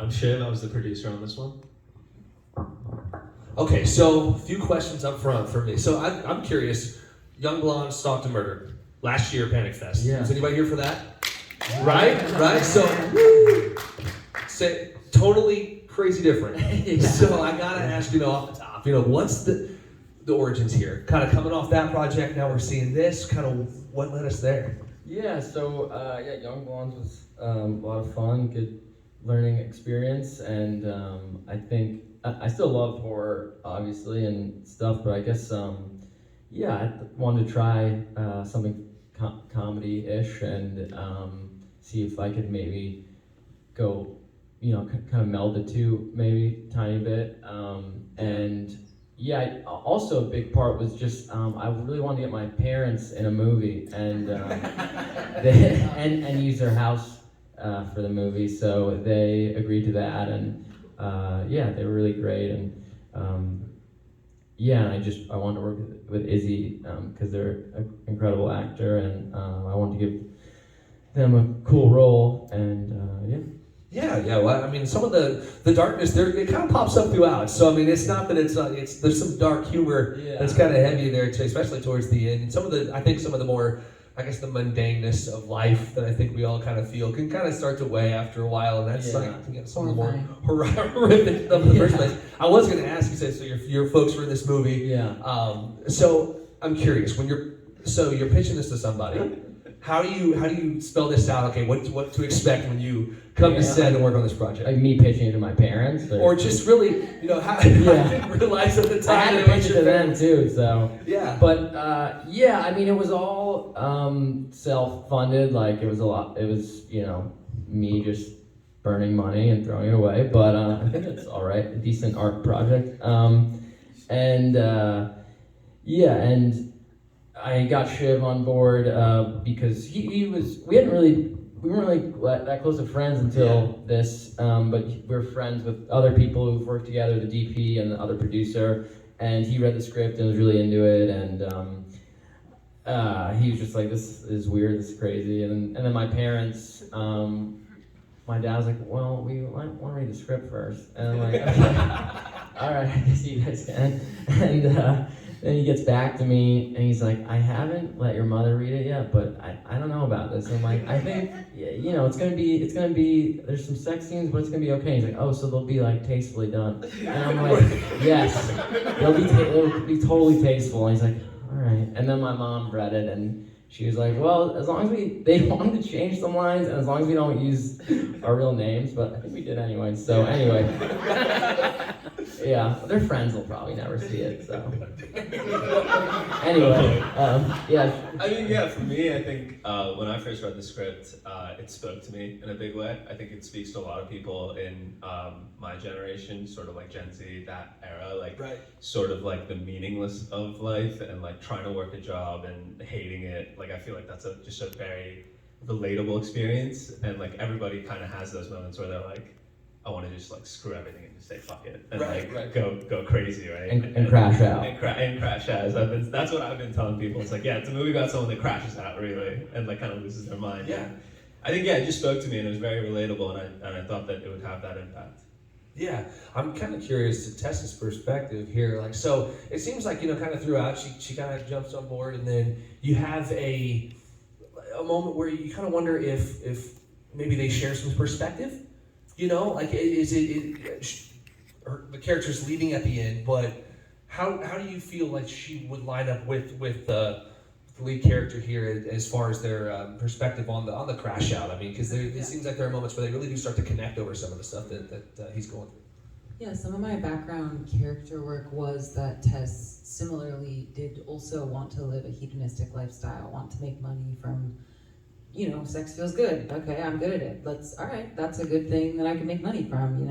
I'm Shiv. I was the producer on this one. Okay, so a few questions up front for me. So I'm curious. Young Blonde stalked and murdered last year, Panic Fest. Yeah. Was anybody here for that? Right. So, say totally crazy different. Yeah. So I gotta ask, off the top, what's the origins here? Kind of coming off that project, now we're seeing this. Kind of what led us there? Yeah, so Young Blondes was a lot of fun, good learning experience, and I think I still love horror, obviously, and stuff, but I guess I wanted to try something comedy-ish and see if I could maybe go, kind of meld the two maybe tiny bit, and. Yeah, also a big part was just I really wanted to get my parents in a movie and and use their house for the movie, so they agreed to that, and they were really great, and I wanted to work with Izzy because they're an incredible actor, and I wanted to give them a cool role, and Yeah. Well, I mean, some of the darkness there, it kind of pops up throughout. So I mean, it's not that there's some dark humor that's kind of heavy there too, especially towards the end. And some of the more, I guess, the mundaneness of life that I think we all kind of feel can kind of start to weigh after a while, and that's some of the more horrific stuff in the first place. I was going to ask you, so your folks were in this movie. Yeah. So I'm curious, when you're pitching this to somebody. How do you spell this out? Okay, what to expect when you come to set and work on this project? Like me pitching it to my parents, or just really, I didn't realize at the time. I had to pitch it to them too, so yeah. But I mean, it was all self-funded. Like it was a lot. It was me just burning money and throwing it away. But I think it's all right. A decent art project. And I got Shiv on board because we weren't really that close of friends until this, but we're friends with other people who've worked together, the DP and the other producer, and he read the script and was really into it, and he was just like, this is weird, this is crazy, and then my parents, my dad was like, well, we want to read the script first, and I'm like, okay, all right, I guess you guys can, and then he gets back to me and he's like, I haven't let your mother read it yet, but I don't know about this. And I'm like, I think, it's gonna be, there's some sex scenes, but it's gonna be okay. He's like, oh, so they'll be like tastefully done. And I'm like, yes, they'll be totally tasteful. And he's like, all right. And then my mom read it and she was like, well, as long as they wanted to change some lines and as long as we don't use our real names, but I think we did anyway. So anyway. Yeah, their friends will probably never see it, so. Anyway, I mean, for me, I think when I first read the script, it spoke to me in a big way. I think it speaks to a lot of people in my generation, sort of like Gen Z, that era, sort of like the meaningless of life and like trying to work a job and hating it. Like, I feel like that's just a very relatable experience, and like everybody kind of has those moments where they're like, I want to just like screw everything and just say fuck it and go crazy, right? And crash out. And crash out. That's what I've been telling people. It's like, it's a movie about someone that crashes out really and like kind of loses their mind. Yeah. And I think it just spoke to me and it was very relatable and I thought that it would have that impact. Yeah, I'm kind of curious to Tessa's perspective here. Like, so it seems like kind of throughout she kind of jumps on board, and then you have a moment where you kind of wonder if maybe they share some perspective. Like is it the character's leaving at the end, but how do you feel like she would line up with the lead character here as far as their perspective on the crash out? I mean, because it seems like there are moments where they really do start to connect over some of the stuff that he's going through. Yeah, some of my background character work was that Tess similarly did also want to live a hedonistic lifestyle, want to make money from, sex feels good. Okay, I'm good at it. All right, that's a good thing that I can make money from,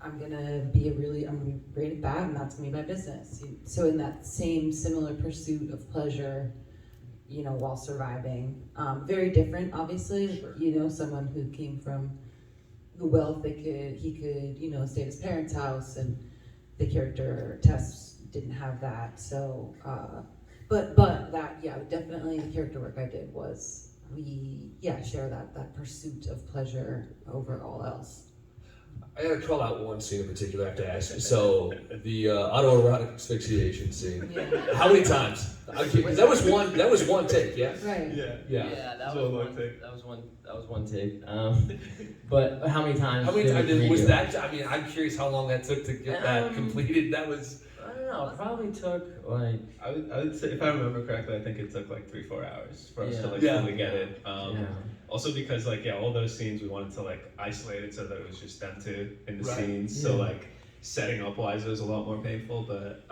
I'm gonna be great at that, and that's gonna be my business. So in that same similar pursuit of pleasure, while surviving, very different, obviously. Sure. Someone who came from the wealth, he could stay at his parents' house, and the character Tess didn't have that. So, but that, definitely the character work I did was we share that pursuit of pleasure over all else. I gotta call out one scene in particular I have to ask. So, the autoerotic asphyxiation scene. Yeah. How many times? That was one take, yeah? Right. Yeah. that So was long one. take. That was one take. But how many times? How many did times we was redo? that? I mean, I'm curious how long that took to get that completed. That was. I don't know. Probably took like. I would say, if I remember correctly, I think it took like 3-4 hours for us to like Yeah. fully get it. Yeah. Also because like all those scenes we wanted to like isolate it so that it was just them two in the Right. scenes. So Yeah. like setting up wise it was a lot more painful, but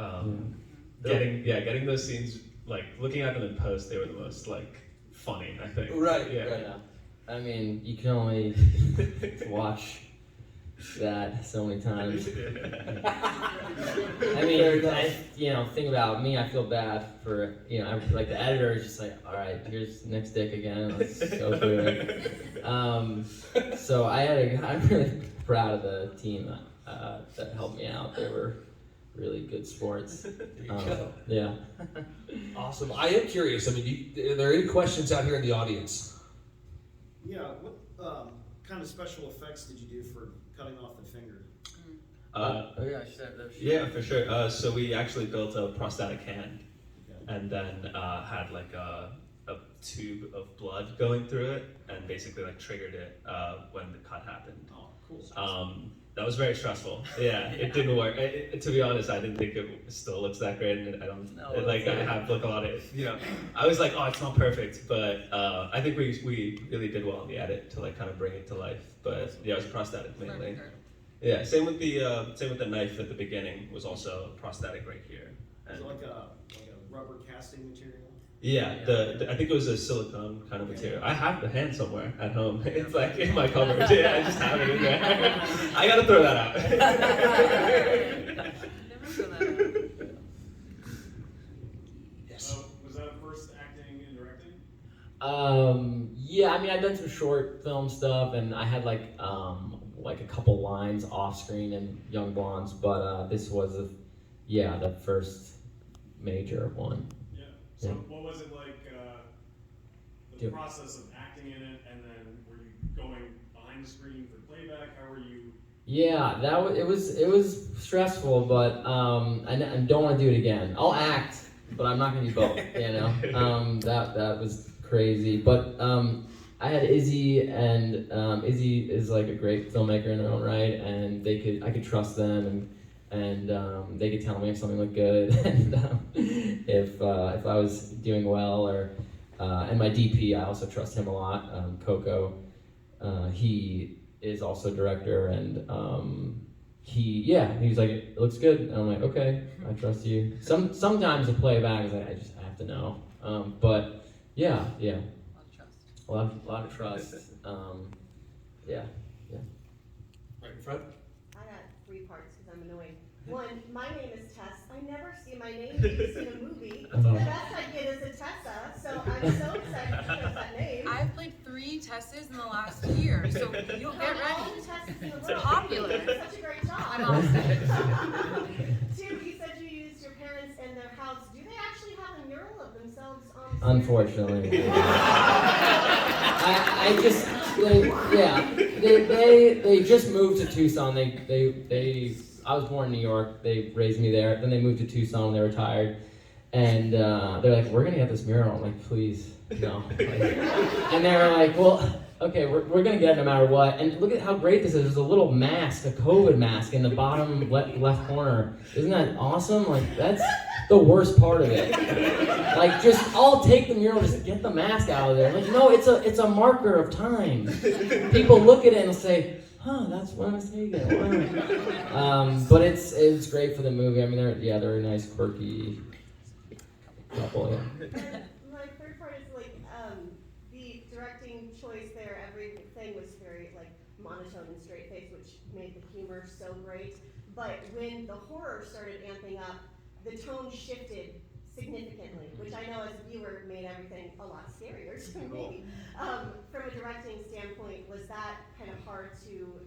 getting those scenes, like looking at them in post, they were the most like funny, I think. Right, Yeah. Yeah. I mean, you can only watch that so many times. I mean, think about me. I feel bad for like the editor is just like, all right, here's Nick's dick again. Let's go through it. So I'm really proud of the team that helped me out. They were really good sports. There you go. Yeah. Awesome. I am curious. I mean, are there any questions out here in the audience? Yeah, what kind of special effects did you do for cutting off the finger? Yeah, for sure. So we actually built a prosthetic hand, Okay. and then had like a tube of blood going through it, and basically like triggered it when the cut happened. Oh, cool. That was very stressful. Yeah, it didn't work. To be honest, I didn't think it still looks that great, and I don't I have like a lot of I was like, oh, it's not perfect, but I think we really did well in the edit to like kind of bring it to life. But yeah, it was prosthetic mainly. Yeah, same with the knife at the beginning was also prosthetic right here. Is And it like a rubber casting material? yeah, I think it was a silicone kind of material. I have the hand somewhere at home. It's like in my cupboard. Yeah, I just have it in there. I gotta throw that out. Yes. Was that first acting and directing? Yeah, I mean, I've done some short film stuff, and I had like a couple lines off screen in Young Blondes, but this was the first major one. Yeah. So Yeah. what was it like, the Yeah. process of acting in it, and then were you going behind the screen for playback? How were you? Yeah, it was stressful, but I don't want to do it again. I'll act, but I'm not gonna do both. That was crazy. But I had Izzy, and Izzy is like a great filmmaker in her own right, and I could trust them, and they could tell me if something looked good, and if I was doing well, or and my DP, I also trust him a lot, Coco. He is also director, and he was like, it looks good, and I'm like, okay, I trust you. Sometimes the playback is like, I have to know, but yeah, a lot of trust. Yeah. Right in front. I got 3 parts because I'm annoyed. One, my name is Tess. I never see my name used in a movie. The best I get is a Tessa, so I'm so excited to use that name. I've played 3 Tessas in the last year, so you'll get Not all ready. the Tessas in the world. It's popular. You did such a great job. I'm all set. 2, you said you used your parents and their house. Do they actually have a mural of themselves on the Unfortunately. I just they just moved to Tucson. I was born in New York. They raised me there. Then they moved to Tucson. They retired, and they're like, "We're gonna get this mural." I'm like, "Please, no." And they were like, "Well, okay, we're gonna get it no matter what." And look at how great this is. There's a little mask, a COVID mask, in the bottom left corner. Isn't that awesome? Like, that's the worst part of it. Like, I'll take the mural, just get the mask out of there. Like, no, it's a marker of time. People look at it and say, huh, that's when I was taken. Wow. But it's great for the movie. I mean, they're a nice, quirky couple. Yeah. And my third part is like the directing choice there. Everything was very like monotone and straight face, which made the humor so great. But when the horror started amping up, the tone shifted significantly, which I know as a viewer made everything a lot scarier to me. From a directing standpoint, was that kind of hard to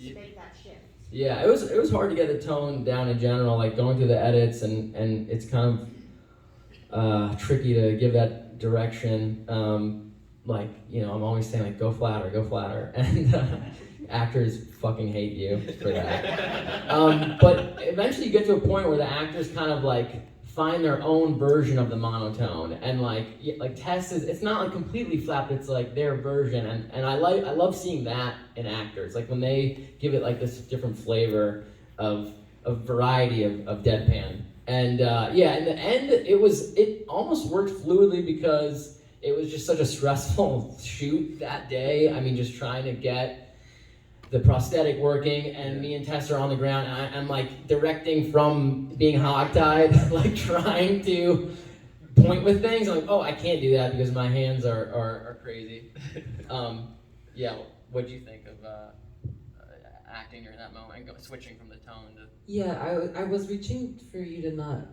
make that shift? Yeah, it was hard to get the tone down in general, like going through the edits, and it's kind of tricky to give that direction. I'm always saying like, go flatter, and actors fucking hate you for that. But eventually you get to a point where the actors kind of like find their own version of the monotone, and like Tess is, it's not like completely flat, but it's like their version, and I love seeing that in actors, like when they give it like this different flavor of variety of deadpan. And yeah, in the end, it almost worked fluidly because it was just such a stressful shoot that day. I mean, just trying to get the prosthetic working, and me and Tess are on the ground, and I'm like directing from being hogtied, like trying to point with things. I'm like, oh, I can't do that because my hands are crazy. Yeah, what'd you think of acting during that moment, and switching from the tone to... Yeah, I was reaching for you to not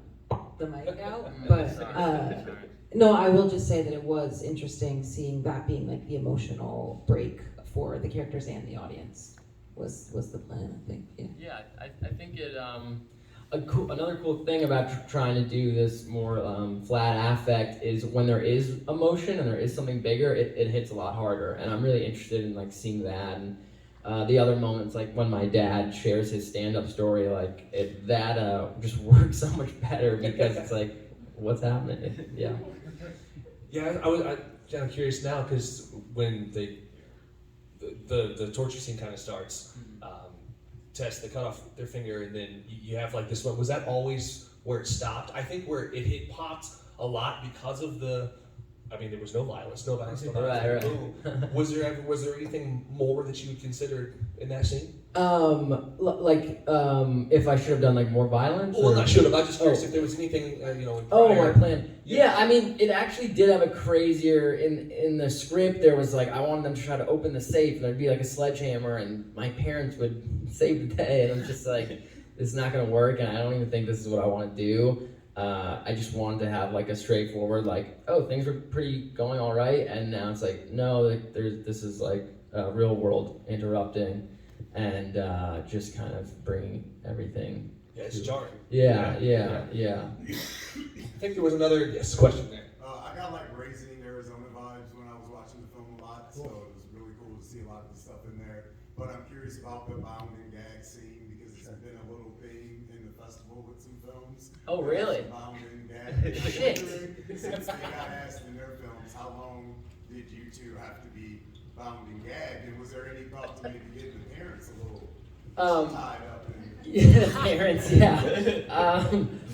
the mic out, I'm but sorry. no, I will just say that it was interesting seeing that being like the emotional break for the characters and the audience was the plan, I think. Yeah, I think it another cool thing about trying to do this more flat affect is when there is emotion and there is something bigger, it hits a lot harder, and I'm really interested in like seeing that. And the other moments, like when my dad shares his stand-up story, like that just works so much better because it's like, what's happening? Yeah. Yeah, I'm kind of curious now because when the torture scene kind of starts, Tess, they cut off their finger, and then you have like this one. Was that always where it stopped? I think where it popped a lot because of there was no violence, no violence. Right. Was there anything more that you would consider in that scene? If I should have done like more violence? Well, or? not should have. I just curious if there was anything, in Oh, prior- my plan. Yeah, I mean, it actually did have a crazier, in the script, there was like, I wanted them to try to open the safe, and there'd be like a sledgehammer, and my parents would save the day, and I'm just like, this is not gonna work, and I don't even think this is what I wanna do. I just wanted to have like a straightforward, like, oh, things were pretty going all right, and now it's like, no, like, this is like real world interrupting, and just kind of bringing everything. Yeah, it's jarring. Yeah. I think there was another question there. I got like Raising Arizona vibes when I was watching the film a lot, so it was really cool to see a lot of the stuff in there. But I'm curious about the bound and gag scene because it's been a little thing in the festival with some films. Oh, really? Bound and gag. Shit. Since they got asked in their films, how long did you two have to be bound and gagged? And was there any thought to maybe getting the parents a little tied up in? Yeah, parents, yeah.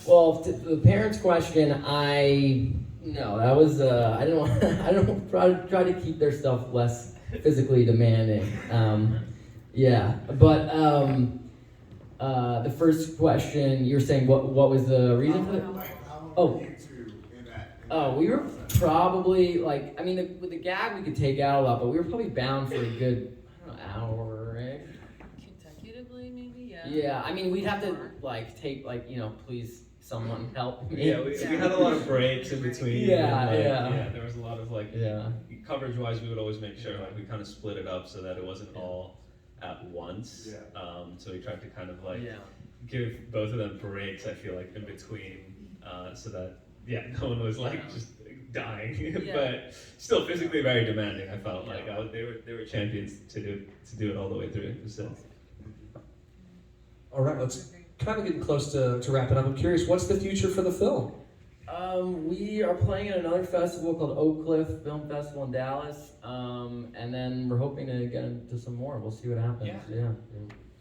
Well, the parents question, no, that was, I don't try to keep their stuff less physically demanding. Yeah, but the first question, you were saying what was the reason for that? How long were you two in that? We were probably like, with the gag we could take out a lot, but we were probably bound for a good, hour-ish. Consecutively, maybe, yeah. Yeah, we'd have to like take please someone help me. Yeah, we had a lot of breaks in between. Yeah, and, yeah. There was a lot of like, coverage-wise, we would always make sure like we kind of split it up so that it wasn't all at once. Yeah. So we tried to kind of like give both of them breaks, I feel like, in between, so that no one was like just dying, but still physically very demanding. I felt like they were champions to do it all the way through. So. All right, let's kind of getting close to wrapping up. I'm curious, what's the future for the film? We are playing at another festival called Oak Cliff Film Festival in Dallas, and then we're hoping to get into some more. We'll see what happens. Yeah.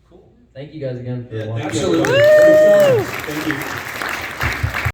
Cool. Thank you guys again for watching. Absolutely. Thank you.